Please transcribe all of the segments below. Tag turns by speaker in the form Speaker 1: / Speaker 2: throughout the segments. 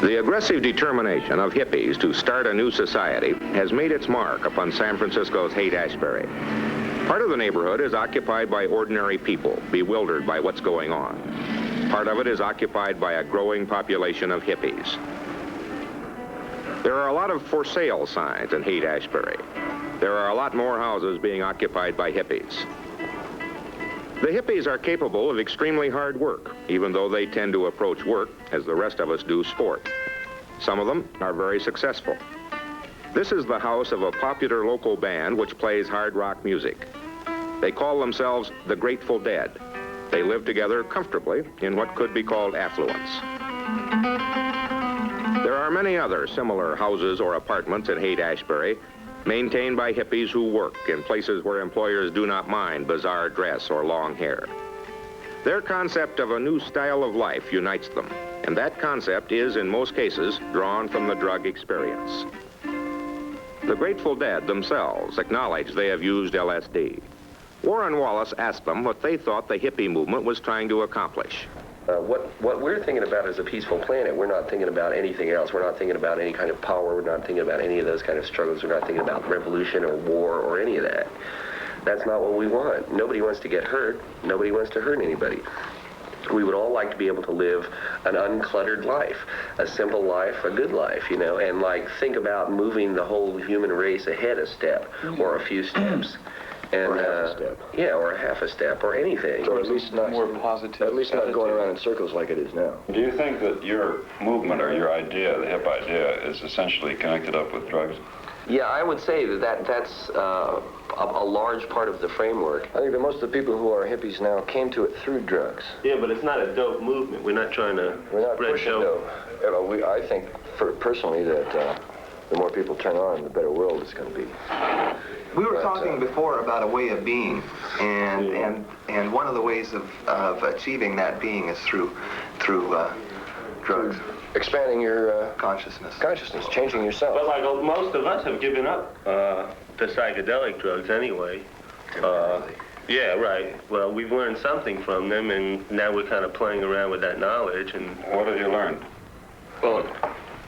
Speaker 1: The aggressive determination of hippies to start a new society has made its mark upon San Francisco's Haight-Ashbury. Part of the neighborhood is occupied by ordinary people, bewildered by what's going on. Part of it is occupied by a growing population of hippies. There are a lot of for sale signs in Haight-Ashbury. There are a lot more houses being occupied by hippies. The hippies are capable of extremely hard work, even though they tend to approach work as the rest of us do sport. Some of them are very successful. This is the house of a popular local band which plays hard rock music. They call themselves the Grateful Dead. They live together comfortably in what could be called affluence. There are many other similar houses or apartments in Haight-Ashbury, maintained by hippies who work in places where employers do not mind bizarre dress or long hair. Their concept of a new style of life unites them, and that concept is, in most cases, drawn from the drug experience. The Grateful Dead themselves acknowledge they have used LSD. Warren Wallace asked them what they thought the hippie movement was trying to accomplish.
Speaker 2: What we're thinking about is a peaceful planet. We're not thinking about anything else. We're not thinking about any kind of power. We're not thinking about any of those kind of struggles. We're not thinking about revolution or war or any of that. That's not what we want. Nobody wants to get hurt. Nobody wants to hurt anybody. We would all like to be able to live an uncluttered life, a simple life, a good life, you know, and like think about moving the whole human race ahead a step or a few steps. And,
Speaker 3: or half a step.
Speaker 2: Yeah, or a half a step, or anything.
Speaker 3: Or at least not
Speaker 4: more positive.
Speaker 3: At least not going around in circles like it is now.
Speaker 4: Do you think that your movement or your idea, the hip idea, is essentially connected up with drugs?
Speaker 2: Yeah, I would say that's a large part of the framework.
Speaker 3: I think that most of the people who are hippies now came to it through drugs.
Speaker 5: Yeah, but it's not a dope movement. We're not trying to spread
Speaker 3: pushing
Speaker 5: dope.
Speaker 3: I think, personally, that the more people turn on, the better world it's going to be.
Speaker 6: We were talking before about a way of being, and one of the ways of achieving that being is through drugs.
Speaker 3: Expanding your
Speaker 6: consciousness,
Speaker 3: changing yourself.
Speaker 5: But like most of us have given up the psychedelic drugs anyway. Yeah, right. Well, we've learned something from them, and now we're kind of playing around with that knowledge. And
Speaker 4: what have you learned?
Speaker 7: Well,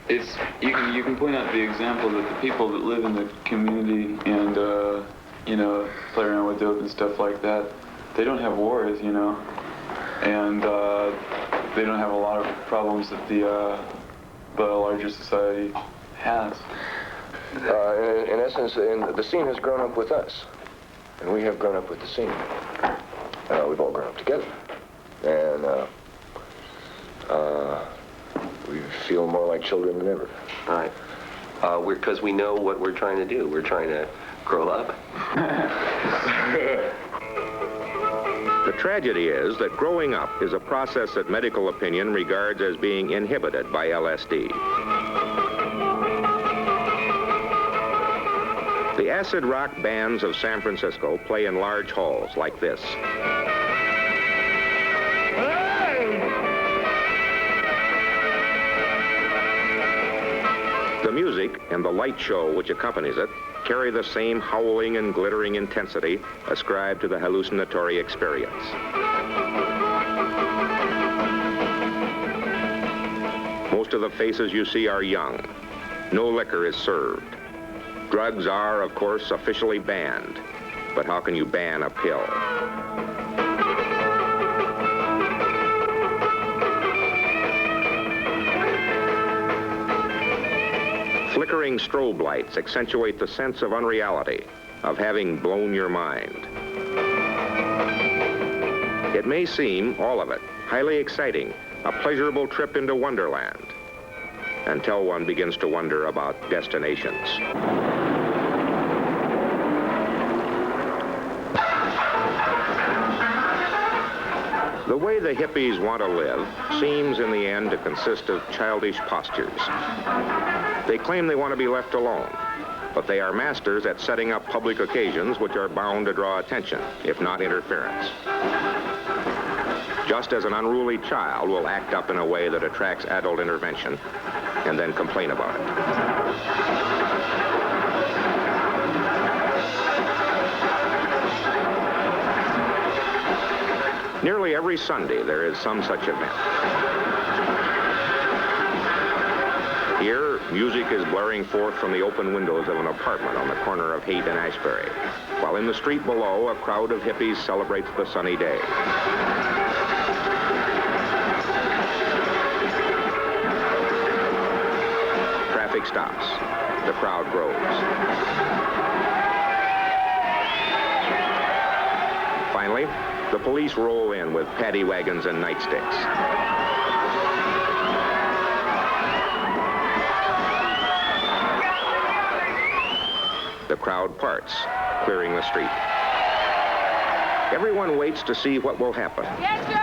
Speaker 7: it's you can point out the example that the people that live in the community and you know, play around with dope and stuff like that, they don't have wars, you know, and they don't have a lot of problems that the larger society has.
Speaker 3: In essence, the scene has grown up with us, and we have grown up with the scene. We've all grown up together, and we feel more like children than ever.
Speaker 2: Right. Because we know what we're trying to do. We're trying to grow up.
Speaker 1: The tragedy is that growing up is a process that medical opinion regards as being inhibited by LSD. The acid rock bands of San Francisco play in large halls like this. The music and the light show which accompanies it carry the same howling and glittering intensity ascribed to the hallucinatory experience. Most of the faces you see are young. No liquor is served. Drugs are, of course, officially banned. But how can you ban a pill? Flickering strobe lights accentuate the sense of unreality, of having blown your mind. It may seem, all of it, highly exciting, a pleasurable trip into Wonderland, until one begins to wonder about destinations. The way the hippies want to live seems in the end to consist of childish postures. They claim they want to be left alone, but they are masters at setting up public occasions which are bound to draw attention, if not interference. Just as an unruly child will act up in a way that attracts adult intervention and then complain about it. Nearly every Sunday, there is some such event. music is blaring forth from the open windows of an apartment on the corner of Haight and Ashbury, while in the street below, a crowd of hippies celebrates the sunny day. Traffic stops. The crowd grows. Finally, the police roll in with paddy wagons and nightsticks. The crowd parts, clearing the street. Everyone waits to see what will happen.
Speaker 8: Yes, sir!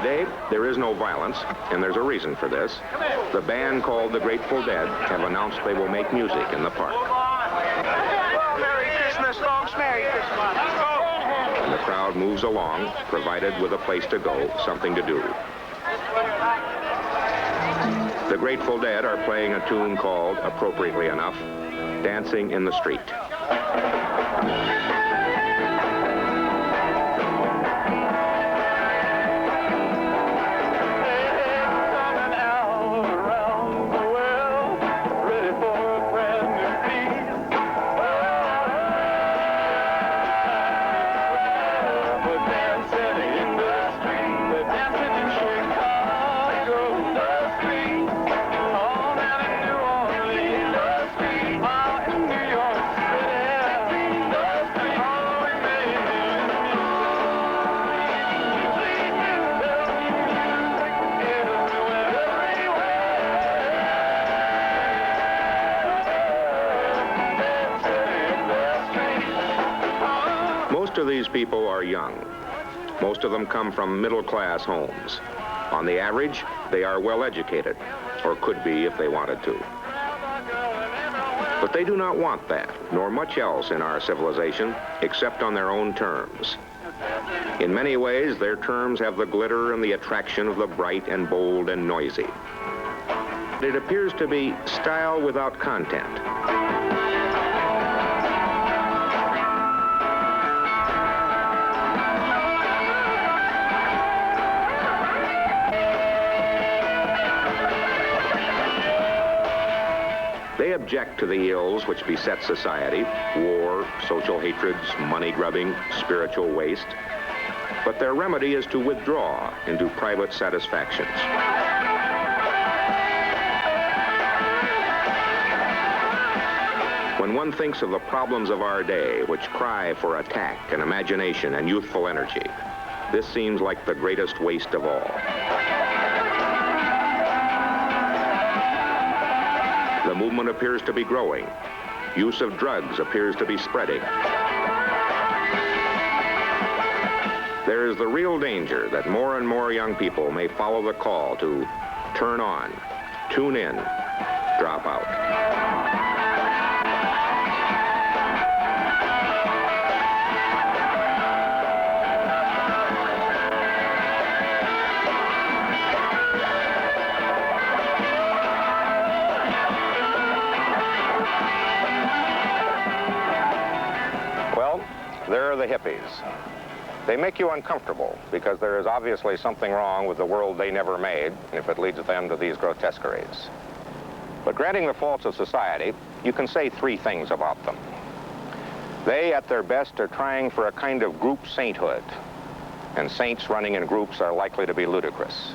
Speaker 1: Today, there is no violence, and there's a reason for this. The band called the Grateful Dead have announced they will make music in the park.
Speaker 8: Merry Christmas, folks. Merry Christmas.
Speaker 1: And the crowd moves along, provided with a place to go, something to do. The Grateful Dead are playing a tune called, appropriately enough, Dancing in the Street. Most of these people are young. Most of them come from middle-class homes. On the average, they are well-educated, or could be if they wanted to. But they do not want that, nor much else in our civilization, except on their own terms. In many ways, their terms have the glitter and the attraction of the bright and bold and noisy. It appears to be style without content. They object to the ills which beset society, war, social hatreds, money grubbing, spiritual waste. But their remedy is to withdraw into private satisfactions. When one thinks of the problems of our day, which cry for attack and imagination and youthful energy, this seems like the greatest waste of all. The movement appears to be growing. Use of drugs appears to be spreading. There is the real danger that more and more young people may follow the call to turn on, tune in, drop out. There are the hippies. They make you uncomfortable because there is obviously something wrong with the world they never made if it leads them to these grotesqueries. But granting the faults of society, you can say three things about them. They, at their best, are trying for a kind of group sainthood, and saints running in groups are likely to be ludicrous.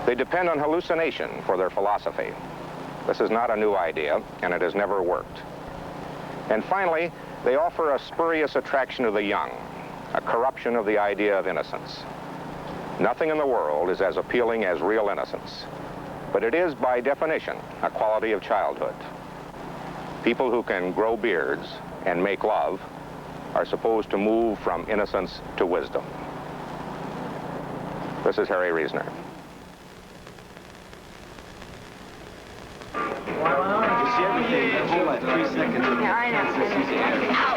Speaker 1: They depend on hallucination for their philosophy. This is not a new idea, and it has never worked. And finally, they offer a spurious attraction to the young, a corruption of the idea of innocence. Nothing in the world is as appealing as real innocence, but it is, by definition, a quality of childhood. People who can grow beards and make love are supposed to move from innocence to wisdom. This is Harry Reasoner.
Speaker 8: Yeah, I know.